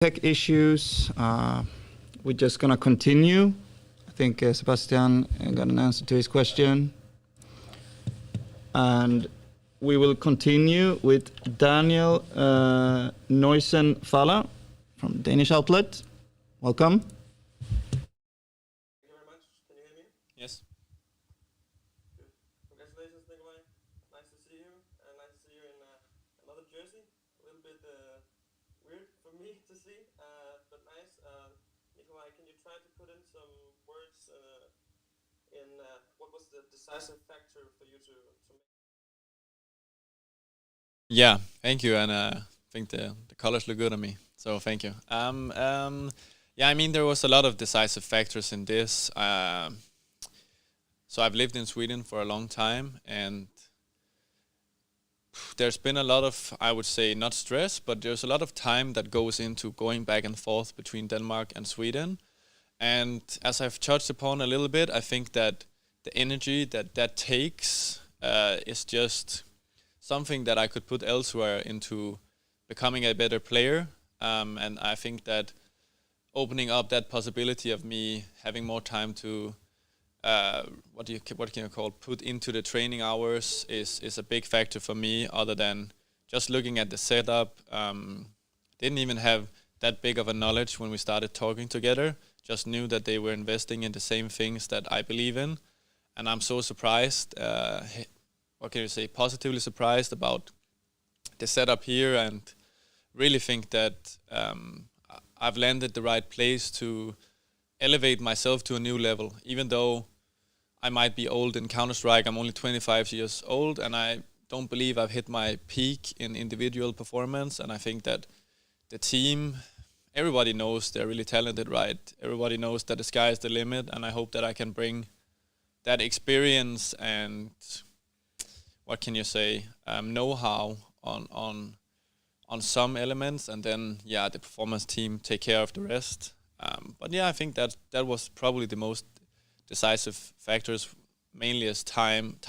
tech issues. We're just going to continue. I think Sebastian got an answer to his question. And we will continue with Daniel Neusen-Falla from Danish Outlet. Welcome. Thank you very much. Can you hear me? Yes. Good. Congratulations, Nicolai. Nice to see you. Nice to see you in another jersey. A little bit weird for me to see, but nice. Nicolai, can you try to put in some words in what was the decisive factor for you to make? Yeah, thank you, and I think the colors look good on me, so thank you. Yeah, I mean, there was a lot of decisive factors in this. So I've lived in Sweden for a long time, and there's been a lot of, I would say, not stress, but there's a lot of time that goes into going back and forth between Denmark and Sweden. And as I've touched upon a little bit, I think that the energy that takes is just something that I could put elsewhere into becoming a better player. And I think that opening up that possibility of me having more time to what can you call, put into the training hours is a big factor for me, other than just looking at the setup. Didn't even have that big of a knowledge when we started talking together. Just knew that they were investing in the same things that I believe in. And I'm so surprised, what can you say, positively surprised about the setup here, and really think that I've landed the right place to elevate myself to a new level. Even though I might be old in Counter-Strike, I'm only 25 years old, and I don't believe I've hit my peak in individual performance. And I think that the team, everybody knows they're really talented, right? Everybody knows that the sky is the limit, and I hope that I can bring that experience and, what can you say, know-how on some elements, and then, yeah, the performance team take care of the rest. But yeah, I think that was probably the most decisive factors, mainly as time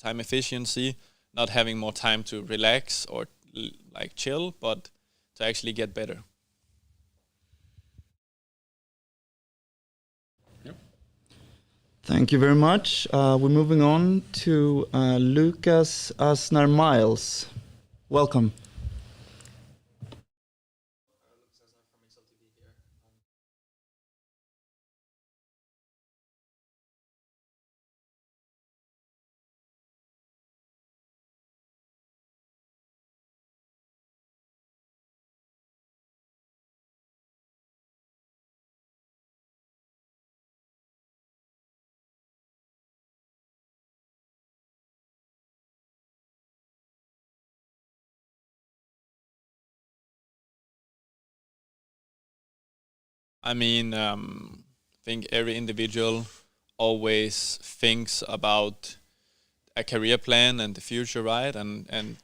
efficiency, not having more time to relax or like chill, but to actually get better. Yep. Thank you very much. We're moving on to Lucas Asnar-Miles. Welcome. I mean, I think every individual always thinks about a career plan and the future, right? And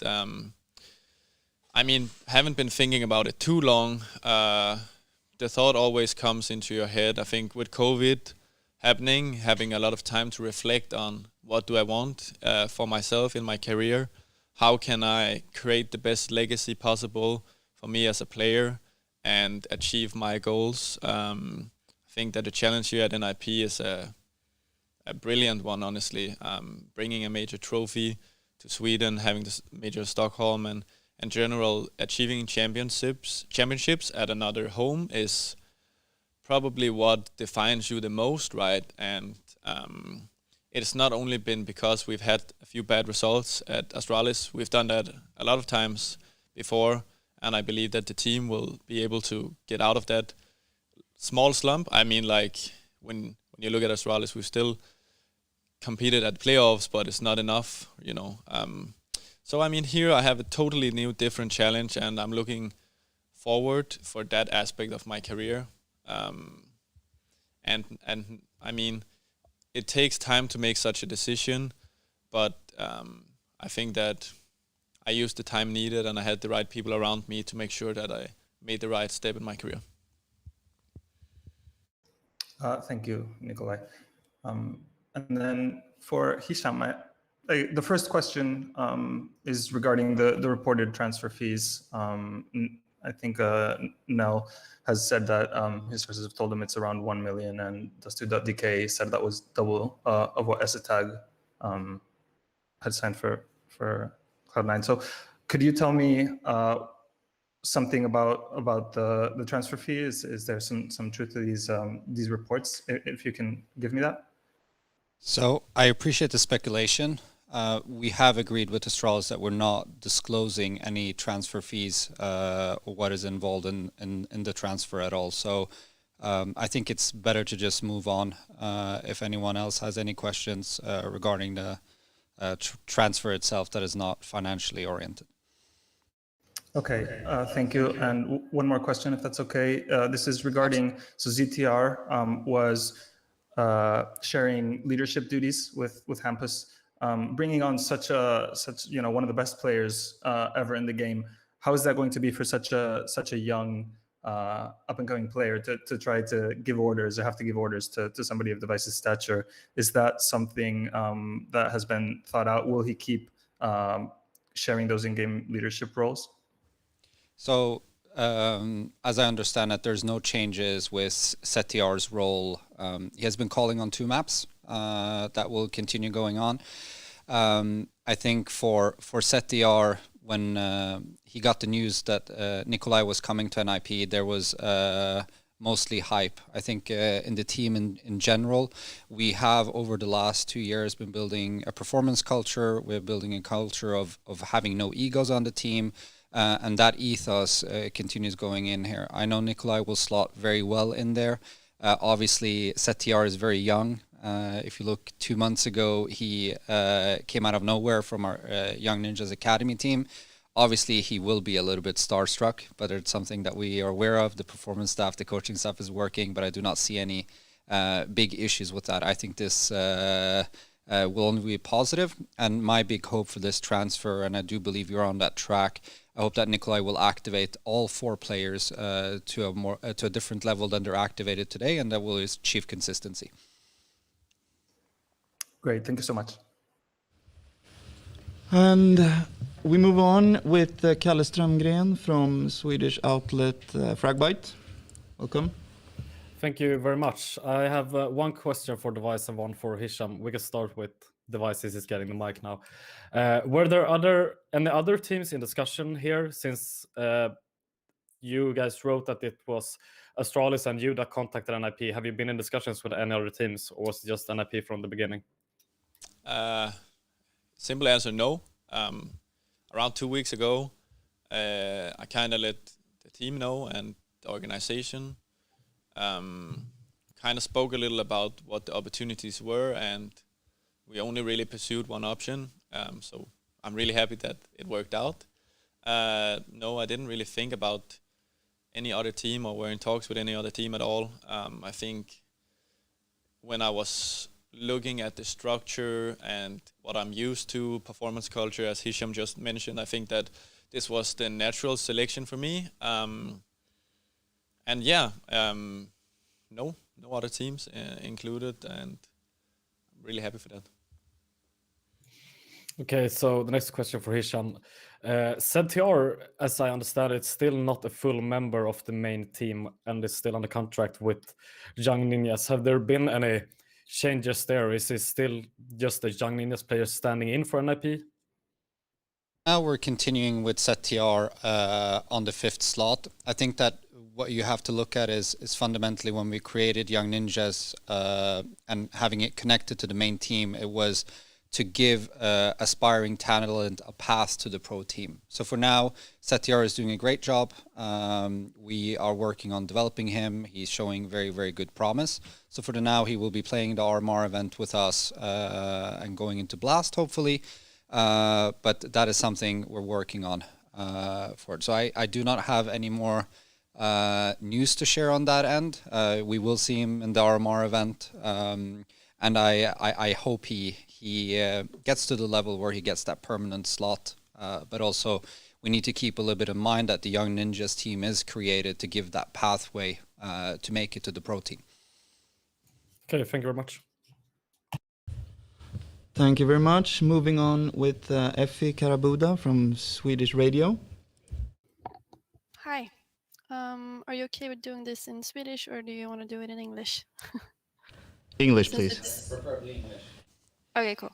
I mean, haven't been thinking about it too long. The thought always comes into your head. I think with COVID happening, having a lot of time to reflect on what do I want for myself in my career, how can I create the best legacy possible for me as a player and achieve my goals. I think that the challenge here at NIP is a brilliant one, honestly. Bringing a major trophy to Sweden, having this major Stockholm, and in general achieving championships at another home is probably what defines you the most, right? And it's not only been because we've had a few bad results at Astralis. We've done that a lot of times before, and I believe that the team will be able to get out of that small slump. I mean, like, when you look at Astralis, we've still competed at playoffs, but it's not enough, you know. So, I mean, here I have a totally new, different challenge, and I'm looking forward for that aspect of my career. And I mean, it takes time to make such a decision, but I think that I used the time needed, and I had the right people around me to make sure that I made the right step in my career. Thank you, Nicolai. And then for Hicham, the first question is regarding the reported transfer fees. I think Nell has said that his sources have told him it's around 1 million, and Dust2.dk said that was double of what Essetag had signed for Cloud9. So could you tell me something about the transfer fee? Is there some truth to these reports? If you can give me that. So I appreciate the speculation. We have agreed with Astralis that we're not disclosing any transfer fees or what is involved in the transfer at all. So I think it's better to just move on. If anyone else has any questions regarding the transfer itself that is not financially oriented. Okay, thank you. And one more question, if that's okay. This is regarding, so ZTR was sharing leadership duties with Hampus, bringing on such one of the best players ever in the game. How is that going to be for such a young up and coming player to try to give orders or have to give orders to somebody of dev1ce's stature? Is that something that has been thought out? Will he keep sharing those in-game leadership roles? So, as I understand it, there's no changes with ZTR's role. He has been calling on 2 maps that will continue going on. I think for ZTR, when he got the news that Nicolai was coming to NIP, there was mostly hype. I think in the team in general, we have over the last 2 years been building a performance culture. We're building a culture of having no egos on the team. And that ethos continues going in here. I know Nicolai will slot very well in there. Obviously, ZTR is very young. If you look 2 months ago, he came out of nowhere from our Young Ninjas Academy team. Obviously, he will be a little bit starstruck, but it's something that we are aware of. The performance staff, the coaching staff is working, but I do not see any big issues with that. I think this will only be positive. And my big hope for this transfer, and I do believe you're on that track, I hope that Nicolai will activate all 4 players to a different level than they're activated today, and that will achieve consistency. Great, thank you so much. And we move on with Kalle Strömgren from Swedish outlet Fragbite. Welcome. Thank you very much. I have one question for dev1ce and one for Hicham. We can start with dev1ce since he's getting the mic now. Were there any other teams in discussion here, since you guys wrote that it was Astralis and you that contacted NIP? Have you been in discussions with any other teams, or was it just NIP from the beginning? Simple answer, no. Around 2 weeks ago, I kind of let the team know and the organization. Kind of spoke a little about what the opportunities were, and we only really pursued one option. So I'm really happy that it worked out. No, I didn't really think about any other team or were in talks with any other team at all. I think when I was looking at the structure and what I'm used to, performance culture, as Hicham just mentioned, I think that this was the natural selection for me. And yeah, no other teams included, and I'm really happy for that. Okay, so the next question for Hicham. ZTR, as I understand it, still not a full member of the main team and is still under contract with Young Ninjas. Have there been any changes there? Is it still just the Young Ninjas players standing in for NIP? Now we're continuing with ZTR on the 5th slot. I think that what you have to look at is fundamentally when we created Young Ninjas and having it connected to the main team, it was to give aspiring talent a path to the pro team. So for now, ZTR is doing a great job. We are working on developing him. He's showing very, very good promise. So for the now, he will be playing the RMR event with us and going into Blast, hopefully. But that is something we're working on for it. So I do not have any more news to share on that end. We will see him in the RMR event. And I hope he gets to the level where he gets that permanent slot. But also, we need to keep a little bit in mind that the Young Ninjas team is created to give that pathway to make it to the pro team. Okay, thank you very much. Thank you very much. Moving on with Effie Karabuda from Swedish Radio. Hi. Are you okay with doing this in Swedish, or do you want to do it in English? English, Since please. it's- Preferably English. Okay, cool.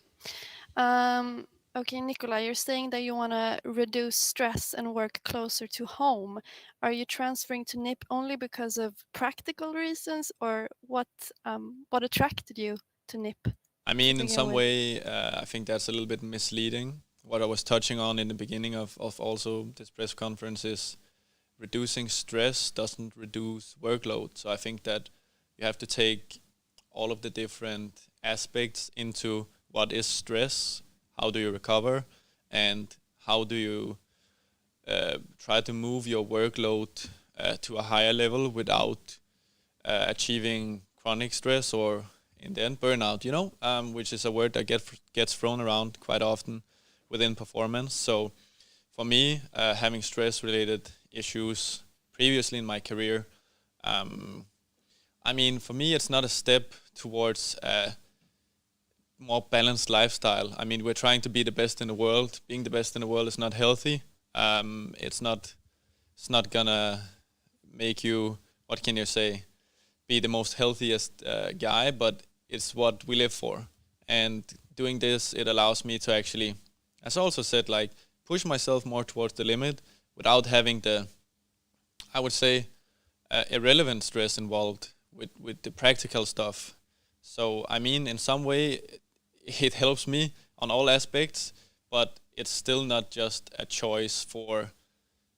Okay, Nicolai, you're saying that you want to reduce stress and work closer to home. Are you transferring to NIP only because of practical reasons, or what attracted you to NIP? I mean, in begin some with? way, I think that's a little bit misleading. What I was touching on in the beginning of also this press conference is reducing stress doesn't reduce workload. So I think that you have to take all of the different aspects into what is stress, how do you recover, and how do you try to move your workload to a higher level without achieving chronic stress or in the end burnout, which is a word that gets thrown around quite often within performance. So for me, having stress-related issues previously in my career, I mean, for me, it's not a step towards a more balanced lifestyle. I mean, we're trying to be the best in the world. Being the best in the world is not healthy. It's not gonna make you, what can you say, be the most healthiest guy, but it's what we live for. And doing this, it allows me to actually, as I also said, like push myself more towards the limit without having the, I would say, irrelevant stress involved with the practical stuff. So, I mean, in some way, it helps me on all aspects, but it's still not just a choice for,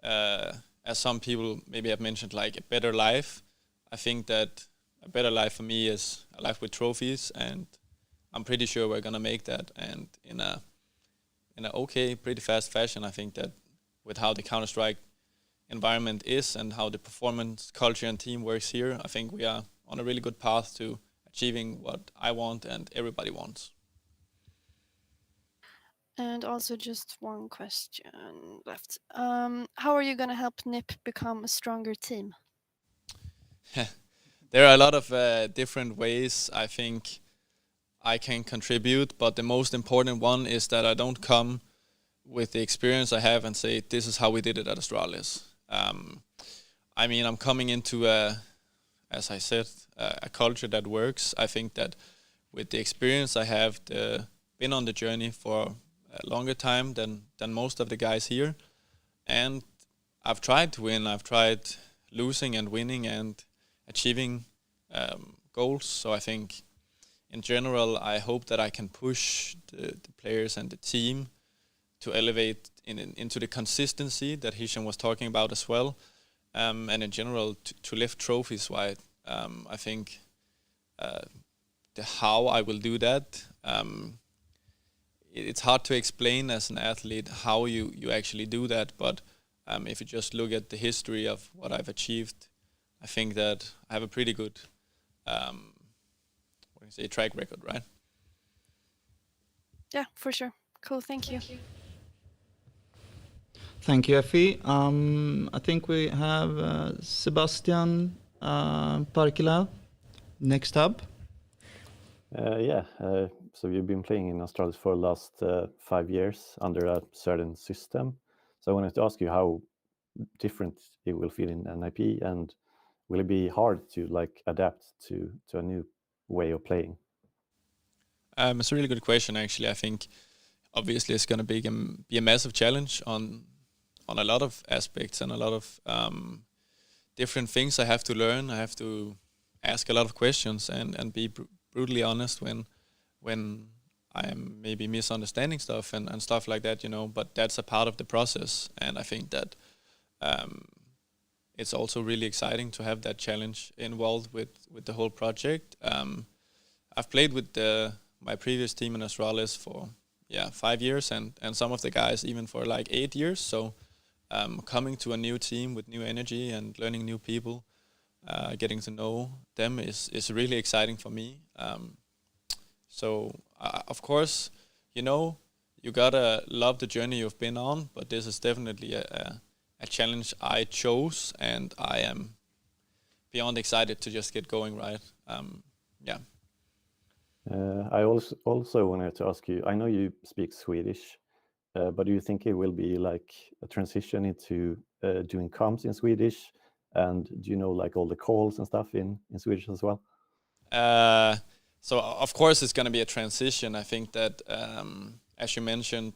as some people maybe have mentioned, like a better life. I think that a better life for me is a life with trophies, and I'm pretty sure we're gonna make that. And in a okay, pretty fast fashion, I think that with how the Counter-Strike environment is and how the performance culture and team works here, I think we are on a really good path to achieving what I want and everybody wants. And also just one question left. How are you going to help NIP become a stronger team? There are a lot of different ways I think I can contribute, but the most important one is that I don't come with the experience I have and say, this is how we did it at Astralis. I mean, I'm coming into, as I said, a culture that works. I think that with the experience I have, been on the journey for a longer time than most of the guys here. And I've tried to win. I've tried losing and winning and achieving goals. So I think in general, I hope that I can push the players and the team to elevate into the consistency that Hicham was talking about as well. And in general, to lift trophies wide. I think the how I will do that, it's hard to explain as an athlete how you actually do that. But if you just look at the history of what I've achieved, I think that I have a pretty good track record, right? Yeah, for sure. Cool, thank you. Thank you, Effie. I think we have Sebastian Parkila next up. So you've been playing in Astralis for the last 5 years under a certain system. So I wanted to ask you how different it will feel in NIP, and will it be hard to adapt to a new way of playing? It's a really good question, actually. I think obviously it's going to be a massive challenge on a lot of aspects and a lot of different things I have to learn. I have to ask a lot of questions and be brutally honest when I'm maybe misunderstanding stuff and stuff like that, but that's a part of the process. And I think that it's also really exciting to have that challenge involved with the whole project. I've played with my previous team in Astralis for 5 years and some of the guys even for like 8 years. So coming to a new team with new energy and learning new people, getting to know them is really exciting for me. So of course, you gotta love the journey you've been on, but this is definitely a challenge I chose, and I am beyond excited to just get going, right? I also wanted to ask you, I know you speak Swedish, but do you think it will be like a transition into doing comms in Swedish And do you know like all the calls and stuff in Swedish as well? So of course it's going to be a transition. I think that, as you mentioned,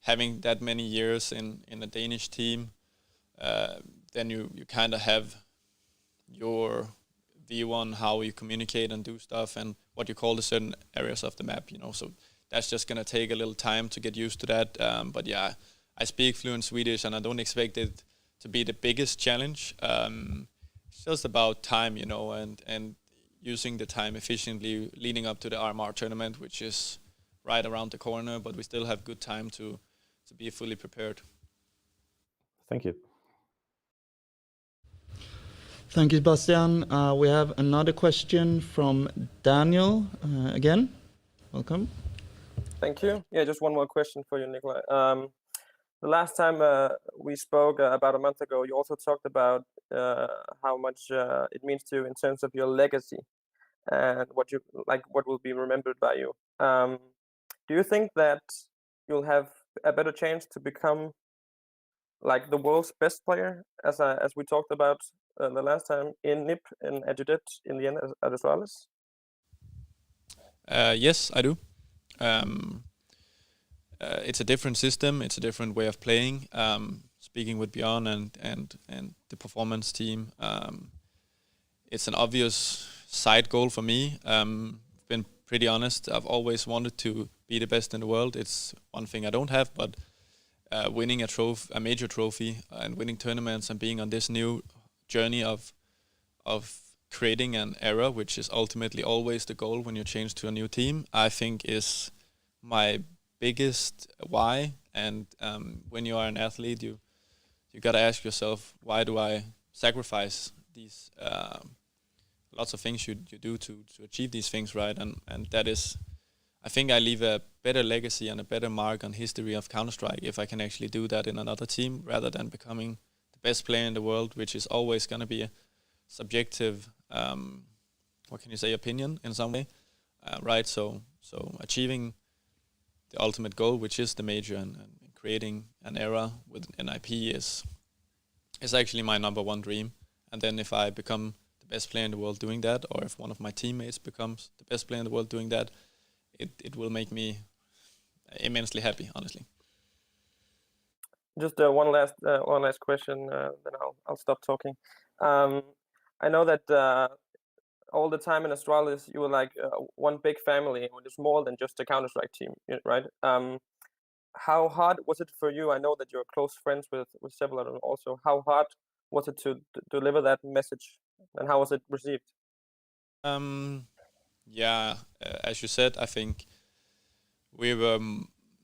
having that many years in a Danish team, then you kind of have your view on how you communicate and do stuff and what you call the certain areas of the map, you know. So that's just going to take a little time to get used to that. But yeah, I speak fluent Swedish and I don't expect it to be the biggest challenge. It's just about time, you know, and using the time efficiently leading up to the RMR tournament, which is right around the corner, but we still have good time to be fully prepared. Thank you. Thank you, Sebastian. We have another question from Daniel. Again, welcome. Thank you. Yeah, just one more question for you, Nicolai. The last time we spoke about a month ago, you also talked about how much it means to you in terms of your legacy and what will be remembered by you. Do you think that you'll have a better chance to become like the world's best player, as we talked about the last time in NIP and as you did in the end at Astralis? Yes, I do. It's a different system. It's a different way of playing. Speaking with Björn and the performance team, it's an obvious side goal for me. Been pretty honest. I've always wanted to be the best in the world. It's one thing I don't have, but winning a major trophy and winning tournaments and being on this new journey of creating an era, which is ultimately always the goal when you change to a new team, I think is my biggest why. And when you are an athlete, you got to ask yourself, why do I sacrifice these lots of things you do to achieve these things, right? And that is, I think I leave a better legacy and a better mark on history of Counter-Strike if I can actually do that in another team rather than becoming the best player in the world, which is always going to be a subjective, opinion in some way, right? So achieving the ultimate goal, which is the major, and creating an era with an IP is actually my number one dream. And then if I become the best player in the world doing that, or if one of my teammates becomes the best player in the world doing that, it will make me immensely happy, honestly. Just one last question, then I'll stop talking. I know that all the time in Astralis you were like one big family, and it's more than just a Counter-Strike team, right? How hard was it for you? I know that you're close friends with several of them also. How hard was it to deliver that message, and how was it received? Yeah, as you said, I think we were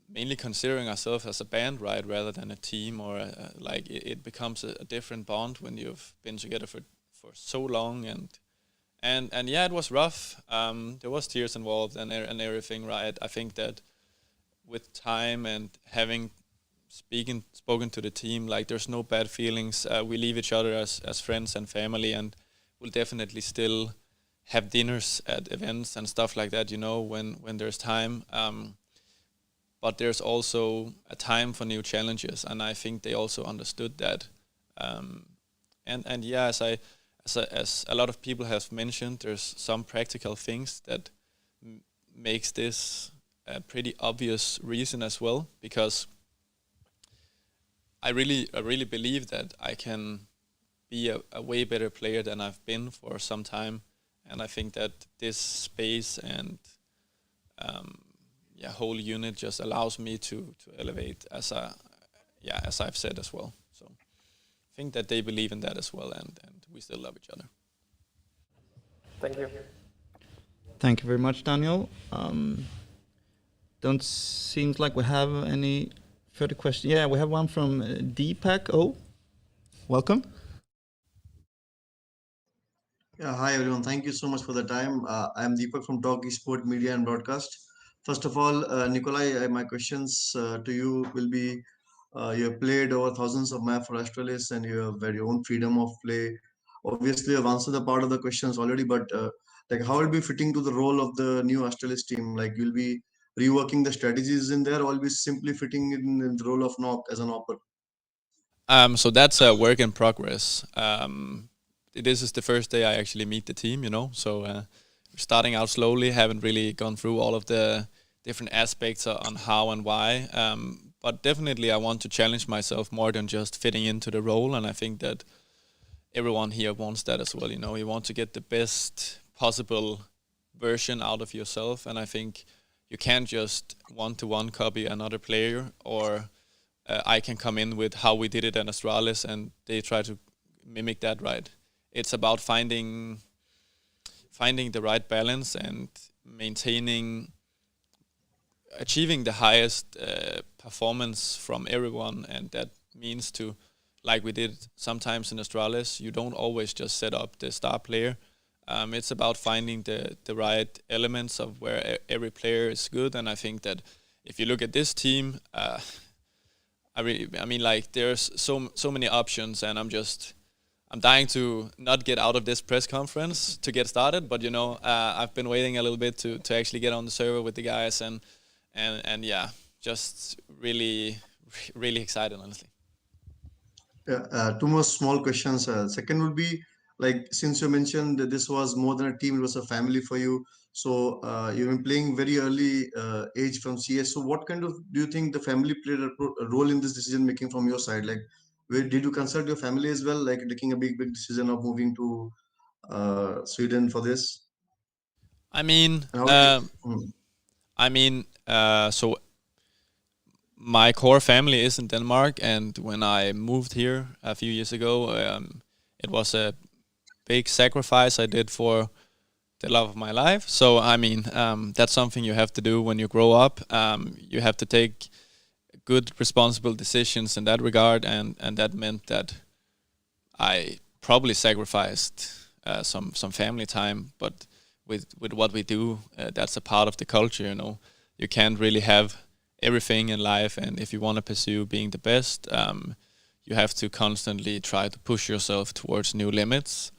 mainly considering ourselves as a band, right, rather than a team, or like it becomes a different bond when you've been together for so long, and yeah, it was rough. There was tears involved and everything, right? I think that with time and having spoken to the team, like there's no bad feelings. We leave each other as friends and family, and we'll definitely still have dinners at events and stuff like that, you know, when there's time. But there's also a time for new challenges, and I think they also understood that. And yeah, as a lot of people have mentioned, there's some practical things that makes this a pretty obvious reason as well, because I really believe that I can be a way better player than I've been for some time. And I think that this space and whole unit just allows me to elevate, as I've said as well. So I think that they believe in that as well, and we still love each other. Thank you. Thank you very much, Daniel. Don't seems like we have any further questions. Yeah, we have one from Deepak O. Welcome. Yeah, hi everyone. Thank you so much for the time. I'm Deepak from Talk Esport Media and Broadcast. First of all, Nicolai, my questions to you will be, you have played over thousands of maps for Astralis and you have your own freedom of play. Obviously, I've answered the part of the questions already, but like how will be fitting to the role of the new Astralis team? Like you'll be reworking the strategies in there, or will be simply fitting in the role of knock as an opper? So that's a work in progress. This is the first day I actually meet the team, so we're starting out slowly, haven't really gone through all of the different aspects on how and why. But definitely I want to challenge myself more than just fitting into the role, and I think that everyone here wants that as well. You want to get the best possible version out of yourself, and I think you can't just one-to-one copy another player, or I can come in with how we did it at Astralis and they try to mimic that, right? It's about finding the right balance and achieving the highest performance from everyone, and that means to, like we did sometimes in Astralis, you don't always just set up the star player. It's about finding the right elements of where every player is good, and I think that if you look at this team, there's so many options, and I'm dying to not get out of this press conference to get started, but I've been waiting a little bit to actually get on the server with the guys, and yeah, just really, really excited, honestly. Yeah, two more small questions. Second would be, like, since you mentioned that this was more than a team, it was a family for you. So you've been playing very early age from CS. So what kind of do you think the family played a role in this decision making from your side? Like, did you consult your family as well, like taking a big decision of moving to Sweden for this? I mean, And how did you, so my core family is in Denmark, and when I moved here a few years ago, it was a big sacrifice I did for the love of my life. So that's something you have to do when you grow up. You have to take good, responsible decisions in that regard, and that meant that I probably sacrificed some family time. But with what we do, that's a part of the culture. You can't really have everything in life, and if you want to pursue being the best, you have to constantly try to push yourself towards new limits.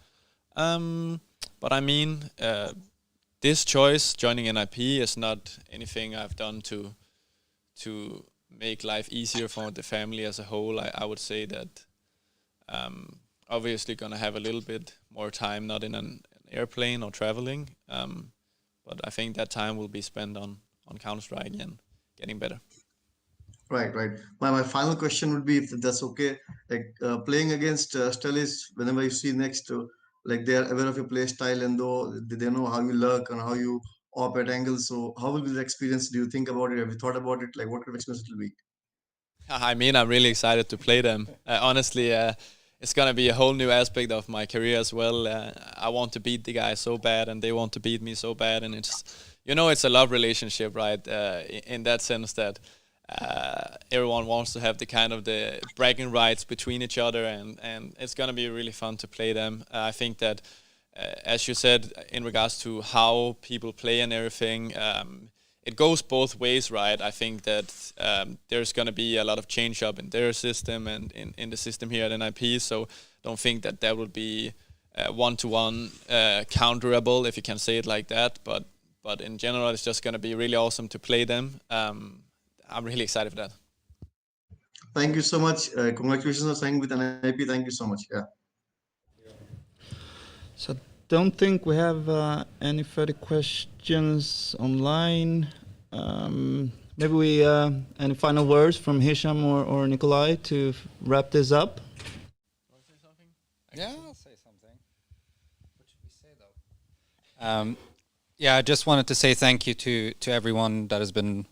But this choice, joining NIP, is not anything I've done to make life easier for the family as a whole. I would say that obviously gonna have a little bit more time, not in an airplane or traveling, but I think that time will be spent on Counter-Strike and getting better. right, right. My final question would be, if that's okay, like playing against Stelis, whenever you see next to, like, they are aware of your play style, and though they know how you lurk and how you op at angles. So how will be the experience? Do you think about it? Have you thought about it? Like, what kind of experience it will be? I'm really excited to play them. Honestly, it's gonna be a whole new aspect of my career as well. I want to beat the guys so bad, and they want to beat me so bad, and it's a love relationship, right? In that sense that everyone wants to have the bragging rights between each other, and it's gonna be really fun to play them. I think that, as you said, in regards to how people play and everything, it goes both ways, right? I think that there's going to be a lot of change up in their system and in the system here at NIP, so don't think that will be one-to-one counterable, if you can say it like that, but in general, it's just going to be really awesome to play them. I'm really excited for that. Thank you so much. Congratulations on signing with NIP. Thank you so much. Yeah. So don't think we have any further questions online. Maybe we any final words from Hicham or Nicolai to wrap this up? Want to say something? Yeah, I'll say something. What should we say though? Yeah, I just wanted to say thank you to everyone that has been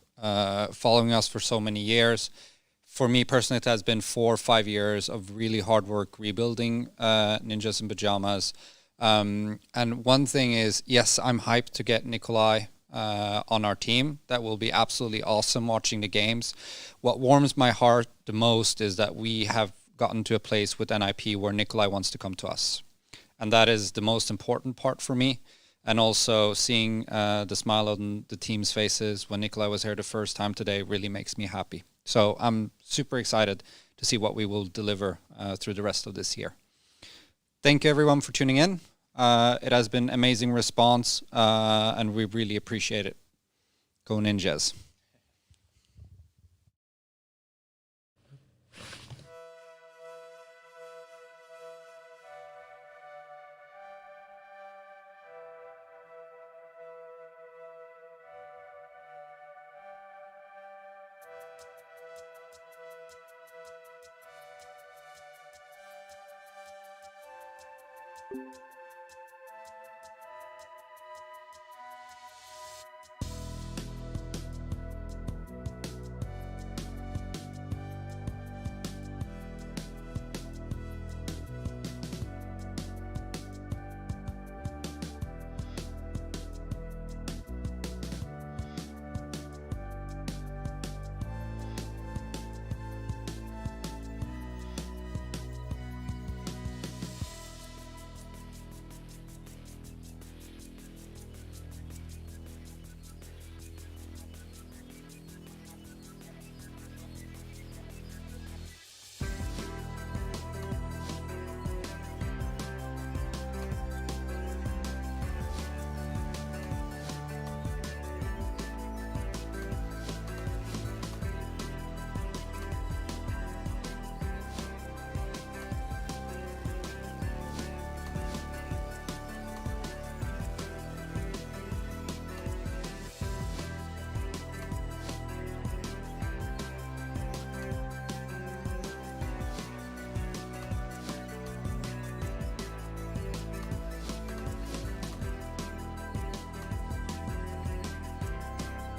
following us for so many years. For me personally, it has been 4 or 5 years of really hard work rebuilding Ninjas in Pajamas. And one thing is, yes, I'm hyped to get Nicolai on our team. That will be absolutely awesome watching the games. What warms my heart the most is that we have gotten to a place with NIP where Nicolai wants to come to us. And that is the most important part for me. And also seeing the smile on the team's faces when Nicolai was here the first time today really makes me happy. So I'm super excited to see what we will deliver through the rest of this year. Thank you everyone for tuning in. It has been amazing response, and we really appreciate it. Go Ninjas.